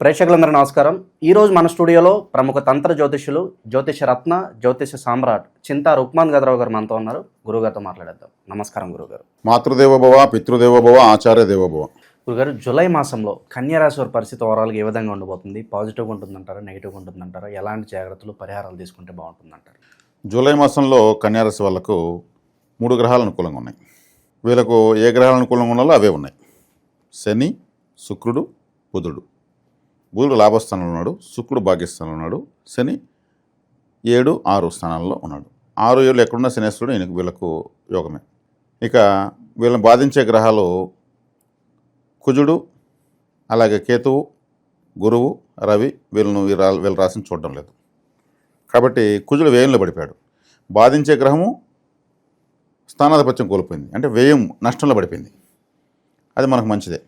ప్రేక్షకులందరూ నమస్కారం. ఈరోజు మన స్టూడియోలో ప్రముఖ తంత్ర జ్యోతిష్యులు, జ్యోతిష రత్న, జ్యోతిష సామ్రాట్ చింతా రుక్మాన్ గదరావు గారు మనతో ఉన్నారు. గురుగారితో మాట్లాడేద్దాం. నమస్కారం గురుగారు. మాతృదేవోభవ, పితృదేవోభవ, ఆచార్య దేవోభవ. గురుగారు, జూలై మాసంలో కన్యారాశి వారి పరిస్థితి ఓవరాల్గా ఏ విధంగా ఉండబోతుంది? పాజిటివ్గా ఉంటుందంటారా, నెగిటివ్గా ఉంటుందంటారా? ఎలాంటి జాగ్రత్తలు, పరిహారాలు తీసుకుంటే బాగుంటుందంటారు? జూలై మాసంలో కన్యారాశి వాళ్ళకు 3 గ్రహాలు అనుకూలంగా ఉన్నాయి. వీళ్ళకు ఏ గ్రహాలు అనుకూలంగా ఉన్నాలో అవే ఉన్నాయి. శని, శుక్రుడు, బుధుడు. బుధుడు లాభస్థానంలో ఉన్నాడు, శుక్రుడు భాగ్యస్థానంలో ఉన్నాడు, శని 7, 6 స్థానాల్లో ఉన్నాడు. 6, 7 ఎక్కడున్న శనేశ్వరుడు వీళ్ళకు యోగమే. ఇక వీళ్ళని బాధించే గ్రహాలు కుజుడు, అలాగే కేతువు, గురువు, రవి. వీళ్ళ రాశిని చూడడం లేదు. కాబట్టి కుజుడు వ్యయంలో పడిపోయాడు. బాధించే గ్రహము స్థానాధిపత్యం కోల్పోయింది, అంటే వ్యయం నష్టంలో పడిపోయింది. అది మనకు మంచిదే.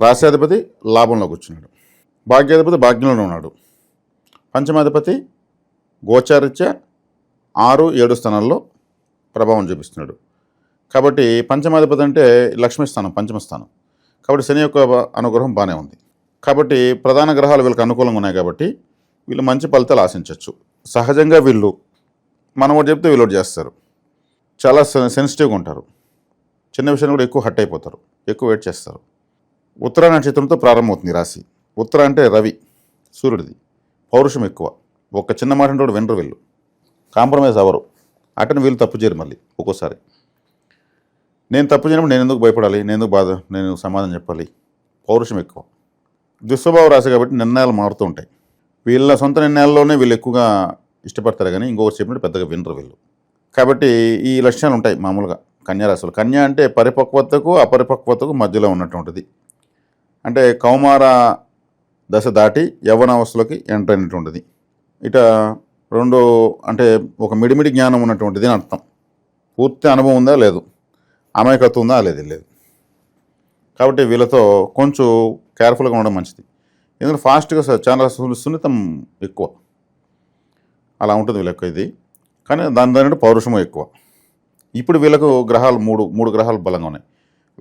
రాశ్యాధిపతి లాభంలో కూర్చున్నాడు, భాగ్యాధిపతి భాగ్యంలోనే ఉన్నాడు, పంచమాధిపతి గోచారిత్య 6, 7 స్థానాల్లో ప్రభావం చూపిస్తున్నాడు. కాబట్టి పంచమాధిపతి అంటే లక్ష్మీ స్థానం, పంచమ స్థానం. కాబట్టి శని యొక్క అనుగ్రహం బాగానే ఉంది. కాబట్టి ప్రధాన గ్రహాలు వీళ్ళకి అనుకూలంగా ఉన్నాయి. కాబట్టి వీళ్ళు మంచి ఫలితాలు ఆశించవచ్చు. సహజంగా వీళ్ళు మనం ఒకటి చెప్తే వీళ్ళు ఒకటి చేస్తారు. చాలా సెన్సిటివ్గా ఉంటారు. చిన్న విషయాన్ని కూడా ఎక్కువ హట్ అయిపోతారు, ఎక్కువ వెయిట్ చేస్తారు. ఉత్తర నక్షత్రంతో ప్రారంభమవుతుంది రాశి. ఉత్తర అంటే రవి, సూర్యుడిది. పౌరుషం ఎక్కువ. ఒక చిన్న మాట అంటే వినరు వీళ్ళు, కాంప్రమైజ్ అవ్వరు. అటని వీళ్ళు తప్పు చేయరు. మళ్ళీ ఒక్కోసారి నేను తప్పు చేయనప్పుడు నేను ఎందుకు భయపడాలి, నేను సమాధానం చెప్పాలి. పౌరుషం ఎక్కువ. దుస్వభావ రాశి కాబట్టి నిర్ణయాలు మారుతూ ఉంటాయి. వీళ్ళ సొంత నిర్ణయాల్లోనే వీళ్ళు ఎక్కువగా ఇష్టపడతారు, కానీ ఇంకొకటి చెప్పినట్టు పెద్దగా వినరు వీళ్ళు. కాబట్టి ఈ లక్షణాలు ఉంటాయి మామూలుగా కన్యారాశులు. కన్య అంటే పరిపక్వతకు అపరిపక్వతకు మధ్యలో ఉన్నటువంటిది. అంటే కౌమార దశ దాటి యవ్వనావస్థలోకి ఎంటర్ అయినటువంటిది. ఇట రెండు అంటే ఒక మిడిమిడి జ్ఞానం ఉన్నటువంటిది అని అర్థం. పూర్తి అనుభవం ఉందా లేదు, అమాయకత్వం ఉందా లేదు. కాబట్టి వీళ్ళతో కొంచెం కేర్ఫుల్గా ఉండడం మంచిది. ఎందుకంటే ఫాస్ట్గా చాలా సున్నితం ఎక్కువ, అలా ఉంటుంది వీళ్ళకి ఇది. కానీ దాని పౌరుషము ఎక్కువ. ఇప్పుడు వీళ్ళకు గ్రహాలు మూడు గ్రహాలు బలంగా ఉన్నాయి.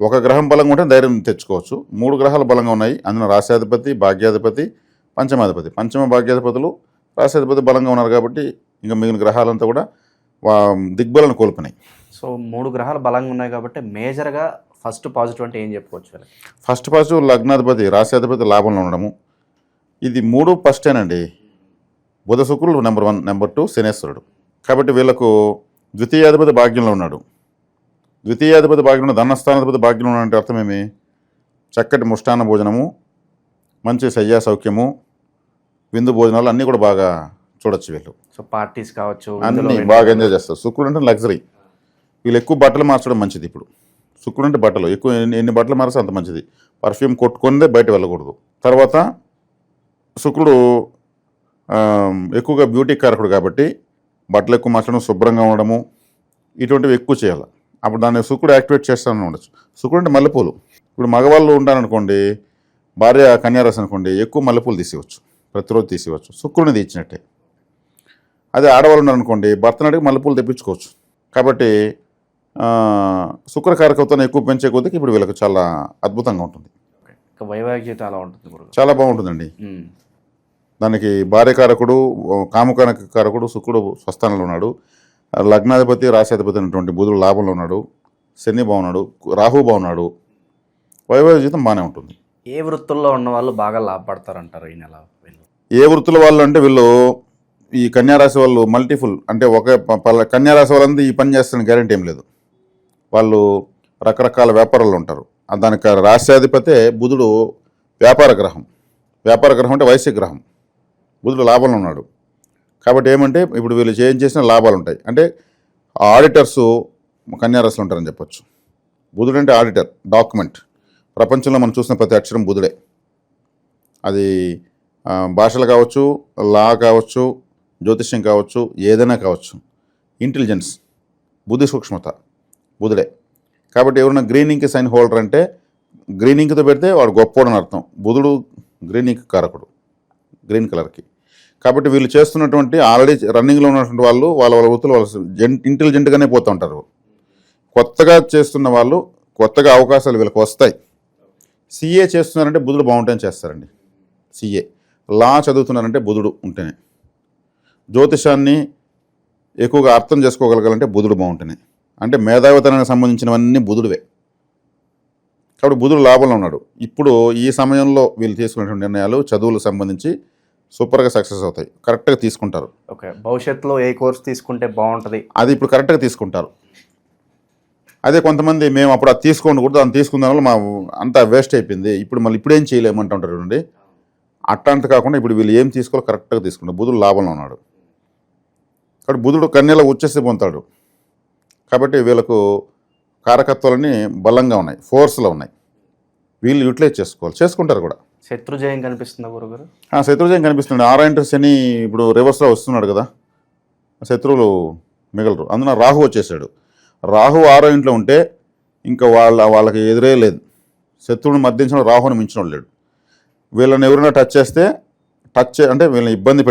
ఒక గ్రహం బలంగా ఉంటే ధైర్యం తెచ్చుకోవచ్చు. 3 గ్రహాలు బలంగా ఉన్నాయి. అందులో రాశ్యాధిపతి, భాగ్యాధిపతి, పంచమాధిపతి. పంచమ భాగ్యాధిపతులు, రాశ్యాధిపతి బలంగా ఉన్నారు. కాబట్టి ఇంకా మిగిలిన గ్రహాలంతా కూడా దిగ్బలను కోల్పోయినాయి. సో 3 గ్రహాలు బలంగా ఉన్నాయి కాబట్టి మేజర్గా ఫస్ట్ పాజిటివ్ అంటే ఏం చెప్పుకోవచ్చు? ఫస్ట్ పాజిటివ్ లగ్నాధిపతి, రాశ్యాధిపతి లాభంలో ఉండడము. ఇది 3 ఫస్టేనండి. బుధ శుక్రుడు నెంబర్ 1, నెంబర్ 2 శనేశ్వరుడు. కాబట్టి వీళ్ళకు ద్వితీయాధిపతి భాగ్యంలో ఉన్నాడు. ద్వితీయాధిపతి భాగ్యంలో, ధనస్థానాధిపతి భాగ్యంలో ఉన్నాడంటే అర్థమేమి? చక్కటి ముష్టాన్న భోజనము, మంచి శయ్యా సౌఖ్యము, విందు భోజనాలు అన్నీ కూడా బాగా చూడొచ్చు వీళ్ళు. సో పార్టీస్ కావచ్చు, అన్నీ బాగా ఎంజాయ్ చేస్తారు. శుక్రుడు అంటే లగ్జరీ. వీళ్ళు ఎక్కువ బట్టలు మార్చడం మంచిది. ఇప్పుడు శుక్రుడు అంటే బట్టలు ఎక్కువ, ఎన్ని బట్టలు మారిస్తే అంత మంచిది. పర్ఫ్యూమ్ కొట్టుకుందే బయట వెళ్ళకూడదు. తర్వాత శుక్రుడు ఎక్కువగా బ్యూటీ కారకుడు కాబట్టి బట్టలు ఎక్కువ మార్చడం, శుభ్రంగా ఉండడము, ఇటువంటివి ఎక్కువ చేయాలి. అప్పుడు దాన్ని శుక్రుడు యాక్టివేట్ చేస్తానని ఉండొచ్చు. శుక్రుడు అంటే మల్లెపూలు. ఇప్పుడు మగవాళ్ళు ఉంటారనుకోండి, భార్య కన్యారాశి అనుకోండి, ఎక్కువ మల్లెపూలు తీసేయవచ్చు, ప్రతిరోజు తీసేయవచ్చు. శుక్రుడిని తీర్చినట్టే. అదే ఆడవాళ్ళు ఉన్నారనుకోండి, భర్తను అడిగి మల్లెపూలు తెప్పించుకోవచ్చు. కాబట్టి శుక్రకారకత్వాన్ని ఎక్కువ పెంచే కొద్దికి ఇప్పుడు వీళ్ళకి చాలా అద్భుతంగా ఉంటుంది. వైవాహిక జీవితం అలా ఉంటుంది, చాలా బాగుంటుందండి. దానికి భార్యకారకుడు, కారకుడు శుక్రుడు స్వస్థానంలో ఉన్నాడు. లగ్నాధిపతి, రాశ్యాధిపతి అయినటువంటి బుధుడు లాభంలో ఉన్నాడు. శని బాగున్నాడు, రాహు బాగున్నాడు. వైవాహిక జీవితం బాగానే ఉంటుంది. ఏ వృత్తుల్లో ఉన్న వాళ్ళు బాగా లాభపడతారంటారు ఈ నెల? ఏ వృత్తుల వాళ్ళు అంటే వీళ్ళు ఈ కన్యారాశి వాళ్ళు మల్టీఫుల్. అంటే ఒక కన్యారాశి వాళ్ళంతా ఈ పని చేస్తారని గ్యారెంటీ ఏం లేదు. వాళ్ళు రకరకాల వ్యాపారాలు ఉంటారు. దానికి రాశ్యాధిపతే బుధుడు వ్యాపార గ్రహం. వ్యాపార గ్రహం అంటే వైశ్య గ్రహం. బుధుడు లాభంలో ఉన్నాడు. కాబట్టి ఏమంటే ఇప్పుడు వీళ్ళు ఏం చేసినా లాభాలు ఉంటాయి. అంటే ఆడిటర్సు కన్యారాశిలో ఉంటారని చెప్పొచ్చు. బుధుడు అంటే ఆడిటర్, డాక్యుమెంట్. ప్రపంచంలో మనం చూసిన ప్రతి అక్షరం బుధుడే. అది భాషలు కావచ్చు, లా కావచ్చు, జ్యోతిష్యం కావచ్చు, ఏదైనా కావచ్చు. ఇంటెలిజెన్స్, బుద్ధి సూక్ష్మత బుధుడే. కాబట్టి ఎవరైనా గ్రీన్ ఇంక్ సైన్ హోల్డర్ అంటే గ్రీన్ ఇంక్తో పెడితే వాడు గొప్పోడు అని అర్థం. బుధుడు గ్రీన్ ఇంక్ కారకుడు, గ్రీన్ కలర్కి. కాబట్టి వీళ్ళు చేస్తున్నటువంటి ఆల్రెడీ రన్నింగ్లో ఉన్నటువంటి వాళ్ళు వాళ్ళ వృత్తులు వాళ్ళు ఇంటెలిజెంట్గానే పోతూ ఉంటారు. కొత్తగా చేస్తున్న వాళ్ళు కొత్తగా అవకాశాలు వీళ్ళకి వస్తాయి. సీఏ చేస్తున్నారంటే బుధుడు బాగుంటాయని చేస్తారండి. CA. లా చదువుతున్నారంటే బుధుడు ఉంటేనే. జ్యోతిషాన్ని ఎక్కువగా అర్థం చేసుకోగలగాలంటే బుధుడు బాగుంటేనే. అంటే మేధావితనానికి సంబంధించినవన్నీ బుధుడివే. కాబట్టి బుధుడు లాభంలో ఉన్నాడు. ఇప్పుడు ఈ సమయంలో వీళ్ళు తీసుకున్నటువంటి నిర్ణయాలు చదువులకు సంబంధించి సూపర్గా సక్సెస్ అవుతాయి. కరెక్ట్గా తీసుకుంటారు. ఓకే, భవిష్యత్తులో ఏ కోర్స్ తీసుకుంటే బాగుంటుంది అది ఇప్పుడు కరెక్ట్గా తీసుకుంటారు. అదే కొంతమంది మేము అప్పుడు అది తీసుకోకూడదు, దాన్ని తీసుకున్న వల్ల మా అంతా వేస్ట్ అయిపోయింది, ఇప్పుడు మళ్ళీ ఇప్పుడేం చేయలేమంటుంటారు చూడండి. అట్లాంటి కాకుండా ఇప్పుడు వీళ్ళు ఏం తీసుకోవాలో కరెక్ట్గా తీసుకుంటారు. బుధుడు లాభంలో ఉన్నాడు. కాబట్టి బుధుడు కన్యలో ఉచ్చేసి పొందుతాడు. కాబట్టి వీళ్ళకు కారకత్వాలన్నీ బలంగా ఉన్నాయి, ఫోర్స్లో ఉన్నాయి. వీళ్ళు యూటిలైజ్ చేసుకుంటారు కూడా. శత్రుజయం కనిపిస్తుందా గురుగారు? శత్రుజయం కనిపిస్తుంది. 6 శని ఇప్పుడు రివర్స్లో వస్తున్నాడు కదా, శత్రువులు మిగలరు. అందున రాహు వచ్చేసాడు. రాహు 6వ ఇంట్లో ఉంటే ఇంకా వాళ్ళకి ఎదురే లేదు. శత్రువుని మధ్యించడం రాహుని మించిన లేడు. వీళ్ళని ఎవరైనా టచ్ చేస్తే అంటే వీళ్ళని ఇబ్బంది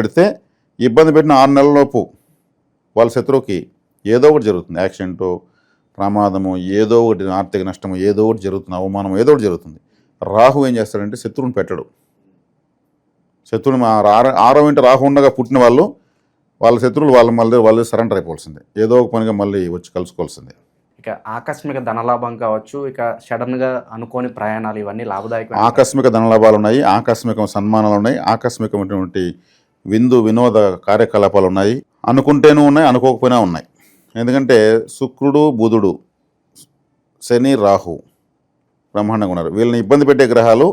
పెట్టిన 6 నెలలలోపు వాళ్ళ శత్రువుకి ఏదో ఒకటి జరుగుతుంది. యాక్సిడెంటు, ప్రమాదము, ఏదో ఒకటి ఆర్థిక నష్టము, ఏదో ఒకటి జరుగుతుంది, అవమానం ఏదో ఒకటి జరుగుతుంది. రాహు ఏం చేస్తాడంటే శత్రువుని పెట్టడు. శత్రువుని 6వ ఇంటి రాహు ఉండగా పుట్టిన వాళ్ళ శత్రువులు వాళ్ళు సరెండర్ అయిపోవాల్సిందే. ఏదో ఒక పనిగా మళ్ళీ వచ్చి కలుసుకోవాల్సిందే. ఇక ఆకస్మిక ధనలాభం కావచ్చు, ఇక సడన్గా అనుకోని ప్రయాణాలు, ఇవన్నీ లాభదాయకం. ఆకస్మిక ధనలాభాలు ఉన్నాయి, ఆకస్మిక సన్మానాలు ఉన్నాయి, ఆకస్మికమైనటువంటి వినోద కార్యకలాపాలు ఉన్నాయి. అనుకుంటేనూ ఉన్నాయి, అనుకోకపోయినా ఉన్నాయి. ఎందుకంటే శుక్రుడు, బుధుడు, శని, రాహు బ్రహ్మాండంగా ఉన్నారు. వీళ్ళని ఇబ్బంది పెట్టే గ్రహాలు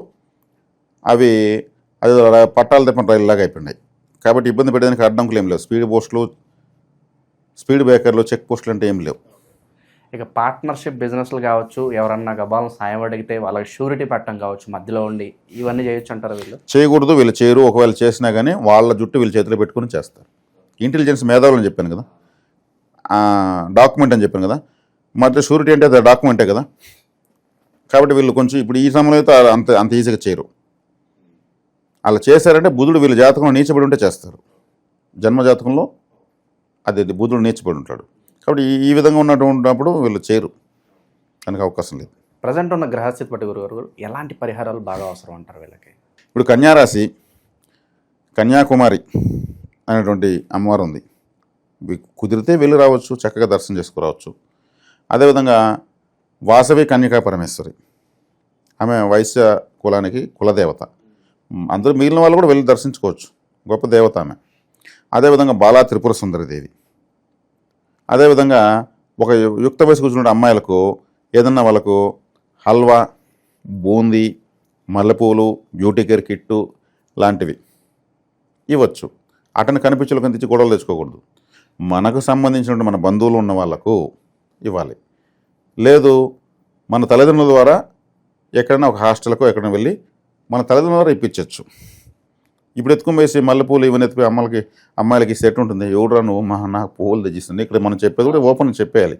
అది పట్టాలు తప్పిన రైలులాగా అయిపోయినాయి. కాబట్టి ఇబ్బంది పెట్టడానికి అడ్డంకులు ఏం లేవు. స్పీడ్ బ్రేకర్లు, చెక్ పోస్టులు అంటే ఏం లేవు. ఇక పార్ట్నర్షిప్ బిజినెస్లు కావచ్చు, ఎవరన్నా గబాలను సాయం అడిగితే వాళ్ళకి షూరిటీ పెట్టడం కావచ్చు, మధ్యలో ఉండి ఇవన్నీ చేయొచ్చు అంటారు. వీళ్ళు చేయకూడదు, వీళ్ళు చేయరు. ఒకవేళ చేసినా కానీ వాళ్ళ జుట్టు వీళ్ళ చేతిలో పెట్టుకుని చేస్తారు. ఇంటెలిజెన్స్ మేధావులు అని చెప్పాను కదా, డాక్యుమెంట్ అని చెప్పాను కదా, మధ్య షూరిటీ అంటే అది డాక్యుమెంటే కదా. కాబట్టి వీళ్ళు కొంచెం ఇప్పుడు ఈ సమయంలో అయితే అంత ఈజీగా చేయరు. అలా చేశారంటే బుధుడు వీళ్ళ జాతకంలో నీచబడి ఉంటే చేస్తారు. జన్మజాతకంలో అది బుధుడు నీచబడి ఉంటాడు. కాబట్టి ఈ విధంగా ఉన్నప్పుడు వీళ్ళు చేయరు, దానికి అవకాశం లేదు. ప్రజెంట్ ఉన్న గ్రహస్థితి బట్టి గురుగారు ఎలాంటి పరిహారాలు బాగా అవసరం అంటారు వీళ్ళకి? ఇప్పుడు కన్యారాశి, కన్యాకుమారి అనేటువంటి అమ్మవారు ఉంది. కుదిరితే వెళ్ళి రావచ్చు, చక్కగా దర్శనం చేసుకురావచ్చు. అదేవిధంగా వాసవి కన్యకా పరమేశ్వరి, ఆమె వైశ్య కులానికి కులదేవత. అందరూ మిగిలిన వాళ్ళు కూడా వెళ్ళి దర్శించుకోవచ్చు, గొప్ప దేవత ఆమె. అదేవిధంగా బాలా త్రిపుర సుందరిదేవి. అదేవిధంగా ఒక యుక్త వయసు కూర్చున్న అమ్మాయిలకు ఏదన్నా వాళ్ళకు హల్వా, బూందీ, మల్లెపూలు, బ్యూటీ కేర్ కిట్టు లాంటివి ఇవ్వచ్చు. అటని కనిపించలు కనిపించి గొడవలు తెచ్చుకోకూడదు. మనకు సంబంధించిన మన బంధువులు ఉన్న వాళ్ళకు ఇవ్వాలి. లేదు మన తల్లిదండ్రుల ద్వారా ఎక్కడైనా ఒక హాస్టల్కో ఎక్కడైనా వెళ్ళి మన తల్లిదండ్రుల ద్వారా ఇప్పించవచ్చు. ఇప్పుడు ఎత్తుకుని వేసి మల్లెపూలు ఇవన్నీ ఎత్తుకుని అమ్మాయిలకి సెట్ ఉంటుంది. ఎవడరా నువ్వు నాకు పువ్వులు తెచ్చిస్తుంది. ఇక్కడ మనం చెప్పేది కూడా ఓపెన్ చెప్పేయాలి.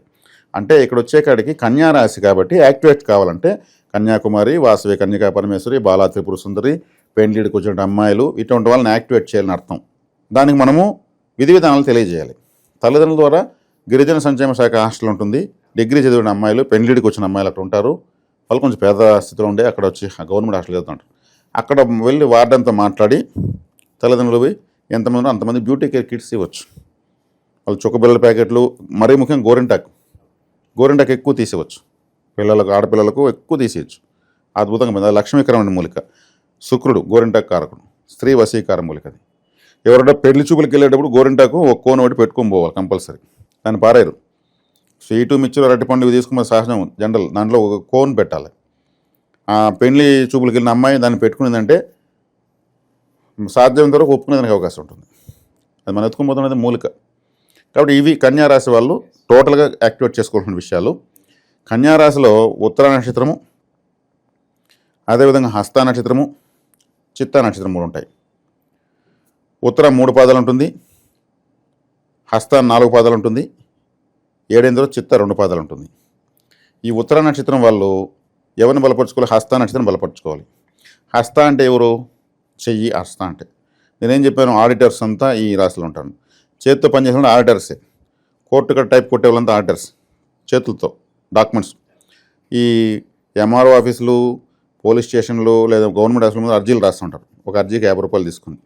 అంటే ఇక్కడ వచ్చేకాడికి కన్యారాశి కాబట్టి యాక్టివేట్ కావాలంటే కన్యాకుమారి, వాసవి కన్యకా పరమేశ్వరి, బాలా త్రిపుర సుందరి, పెండ్లిడికి వచ్చిన అమ్మాయిలు ఇటువంటి వాళ్ళని యాక్టివేట్ చేయాలని అర్థం. దానికి మనము విధి విధానాలు తెలియజేయాలి. తల్లిదండ్రుల ద్వారా గిరిజన సంక్షేమ శాఖ హాస్టల్ ఉంటుంది. డిగ్రీ చదివిన అమ్మాయిలు, పెండ్లిడికి వచ్చిన అమ్మాయిలు అక్కడ ఉంటారు. వాళ్ళు కొంచెం పేద స్థితిలో ఉండే అక్కడ వచ్చి గవర్నమెంట్ హాస్టల్ చదువుతుంటారు. అక్కడ వెళ్ళి వార్డెన్తో మాట్లాడి తల్లిదండ్రులు ఎంతమంది అంతమంది బ్యూటీ కేర్ కిట్స్ ఇవ్వచ్చు. వాళ్ళు చుక్కబిళ్ళల ప్యాకెట్లు, మరీ ముఖ్యంగా గోరింటాకు ఎక్కువ తీసివచ్చు. పిల్లలకు, ఆడపిల్లలకు ఎక్కువ తీసేయచ్చు. అద్భుతంగా మీద లక్ష్మీకరమైన మూలిక. శుక్రుడు గోరింటాకు కారకుడు, స్త్రీ వశీకార మూలిక. అది ఎవరైనా పెళ్లి చూపులకు వెళ్ళేటప్పుడు గోరింటాకు ఒక కోన్ ఒకటి పెట్టుకొని పోవాలి కంపల్సరీ. దాన్ని పారేరు. స్వీటు, మిక్చర్, అరటిపండు ఇవి తీసుకున్న సహజం జనరల్. దాంట్లో ఒక కోన్ పెట్టాలి. పెళ్లి చూపులకు వెళ్ళిన అమ్మాయి దాన్ని పెట్టుకునేదంటే సాధ్యమైనంత వరకు ఒప్పుకునేదానికి అవకాశం ఉంటుంది. అది మనం ఎత్తుకుపోతున్నది మూలిక. కాబట్టి ఇవి కన్యారాశి వాళ్ళు టోటల్గా యాక్టివేట్ చేసుకోవాల్సిన విషయాలు. కన్యారాశిలో ఉత్తర నక్షత్రము, అదేవిధంగా హస్త నక్షత్రము, చిత్తా నక్షత్రం 3 ఉంటాయి. ఉత్తర 3 పాదాలు ఉంటుంది, హస్త 4 పాదాలు ఉంటుంది, 7 చిత్త 2 పాదాలు ఉంటుంది. ఈ ఉత్తర నక్షత్రం వాళ్ళు ఎవరిని బలపరుచుకోవాలి? హస్త నక్షత్రం బలపరుచుకోవాలి. హస్త అంటే ఎవరు? చెయ్యి. హస్త అంటే నేనేం చెప్పాను, ఆడిటర్స్ అంతా ఈ రాశిలో ఉంటాను. చేతితో పనిచేసిన ఆడిటర్సే. కోర్టు టైప్ కొట్టే వాళ్ళంతా ఆడిటర్స్, చేతులతో డాక్యుమెంట్స్. ఈ ఎంఆర్ఓ ఆఫీసులు, పోలీస్ స్టేషన్లు లేదా గవర్నమెంట్ ఆఫీసుల మీద అర్జీలు రాస్తుంటారు. ఒక అర్జీకి 50 రూపాయలు తీసుకుని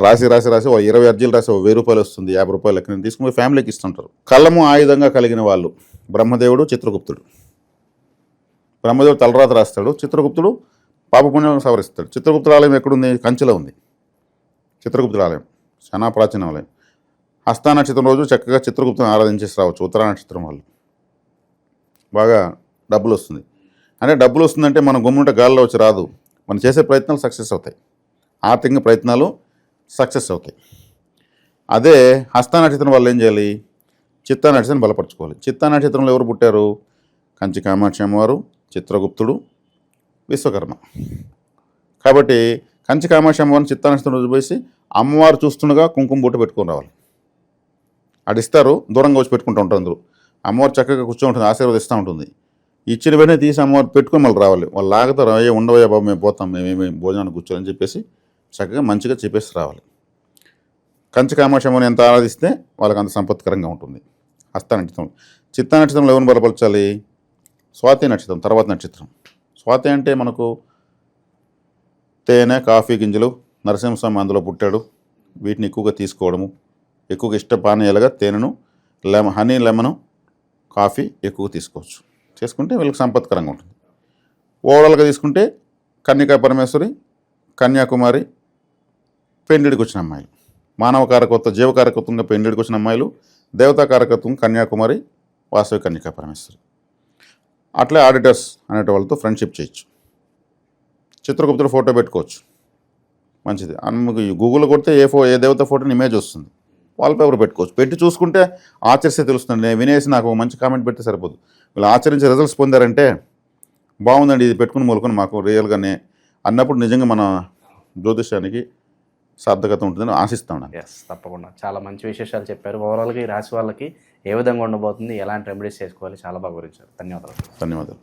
రాసి ఓ 20 అర్జీలు రాసి ఓ 1000 రూపాయలు వస్తుంది, 50 రూపాయలు లెక్కన తీసుకుని ఫ్యామిలీకి ఇస్తుంటారు. కలము ఆయుధంగా కలిగిన వాళ్ళు బ్రహ్మదేవుడు, చిత్రగుప్తుడు. బ్రహ్మదేవుడు తలరాత రాస్తాడు, చిత్రగుప్తుడు పాపపుణ్యాలను సవరిస్తాడు. చిత్రగుప్తుడు ఆలయం ఎక్కడుంది? కంచిలో ఉంది చిత్రగుప్తుడు ఆలయం, చాలా ప్రాచీన ఆలయం. హస్త నక్షత్రం రోజు చక్కగా చిత్రగుప్తుని ఆరాధించేసి రావచ్చు. ఉత్తరా నక్షత్రం వాళ్ళు బాగా డబ్బులు వస్తుంది. అంటే డబ్బులు వస్తుందంటే మనం గమ్ముంటే గాల్లో వచ్చి రాదు. మనం చేసే ప్రయత్నాలు సక్సెస్ అవుతాయి, ఆర్థిక ప్రయత్నాలు సక్సెస్ అవుతాయి. అదే హస్త నక్షత్రం వాళ్ళు ఏం చేయాలి? చిత్తా నక్షత్రం బలపరచుకోవాలి. చిత్తా నక్షత్రంలో ఎవరు పుట్టారు? కంచి కామాక్షి అమ్మవారు, చిత్రగుప్తుడు, విశ్వకర్మ. కాబట్టి కంచి కామాక్షి అమ్మవారిని చిత్తా నక్షత్రం రోజు పోసి అమ్మవారు చూస్తుండగా కుంకుమ బొట్టు పెట్టుకొని రావాలి. అడిస్తారు, దూరంగా వచ్చి పెట్టుకుంటూ ఉంటారు. అందరూ అమ్మవారు చక్కగా కూర్చో ఉంటుంది, ఆశీర్వదిస్తూ ఉంటుంది. ఇచ్చిన వెంటనే తీసి అమ్మవారు పెట్టుకొని మళ్ళీ రావాలి. వాళ్ళు లాగుతారు, అయ్యే ఉండవయ్యా బాబు మేము పోతాం, మేమేమి భోజనానికి కూర్చోని చెప్పేసి చక్కగా మంచిగా చెప్పేసి రావాలి. కంచి కామాక్షి అమ్మని ఎంత ఆరాధిస్తే వాళ్ళకి అంత సంపత్కరంగా ఉంటుంది. హస్త నక్షత్రం. చిత్తా నక్షత్రంలో ఎవరిని బలపరచాలి? స్వాతి నక్షత్రం తర్వాత నక్షత్రం. స్వాతి అంటే మనకు తేనె, కాఫీ గింజలు, నరసింహస్వామి అందులో పుట్టాడు, వీటిని ఎక్కువగా తీసుకోవడము, ఎక్కువగా ఇష్టపానీయాలుగా తేనెను, హనీ, లెమను, కాఫీ ఎక్కువగా తీసుకోవచ్చు. చేసుకుంటే వీళ్ళకి సంపత్కరంగా ఉంటుంది. ఓవరాల్గా తీసుకుంటే కన్యకా పరమేశ్వరి, కన్యాకుమారి పెండిడికి వచ్చిన అమ్మాయిలు, మానవ కారకత్వం జీవకారకత్వంగా పెండిడికి వచ్చిన అమ్మాయిలు, దేవతా కారకత్వం కన్యాకుమారి, వాసవి కన్యకా పరమేశ్వరి. అట్లే ఆడిటర్స్ అనేటి వాళ్ళతో ఫ్రెండ్షిప్ చేయొచ్చు. చిత్రగుప్తుడు ఫోటో పెట్టుకోవచ్చు, మంచిది. గూగుల్లో కొడితే ఏ దేవత ఫోటోని ఇమేజ్ వస్తుంది, వాల్పేపర్ పెట్టుకోవచ్చు. పెట్టి చూసుకుంటే ఆచరిస్తే తెలుస్తుంది. నేను వినేసి నాకు మంచి కామెంట్ పెడితే సరిపోదు. వీళ్ళు ఆచరించి రిజల్ట్స్ పొందారంటే బాగుందండి, ఇది పెట్టుకుని మొలుకొని మాకు రియల్గానే అన్నప్పుడు నిజంగా మన జ్యోతిష్యానికి సార్థకత ఉంటుందని ఆశిస్తాను. ఎస్, తప్పకుండా చాలా మంచి విశేషాలు చెప్పారు. ఓవరాల్గా ఈ రాశి వాళ్ళకి ఏ విధంగా ఉండబోతుంది, ఎలాంటి రెమెడీస్ చేసుకోవాలి, చాలా బాగా వివరించారు. ధన్యవాదాలు. ధన్యవాదాలు.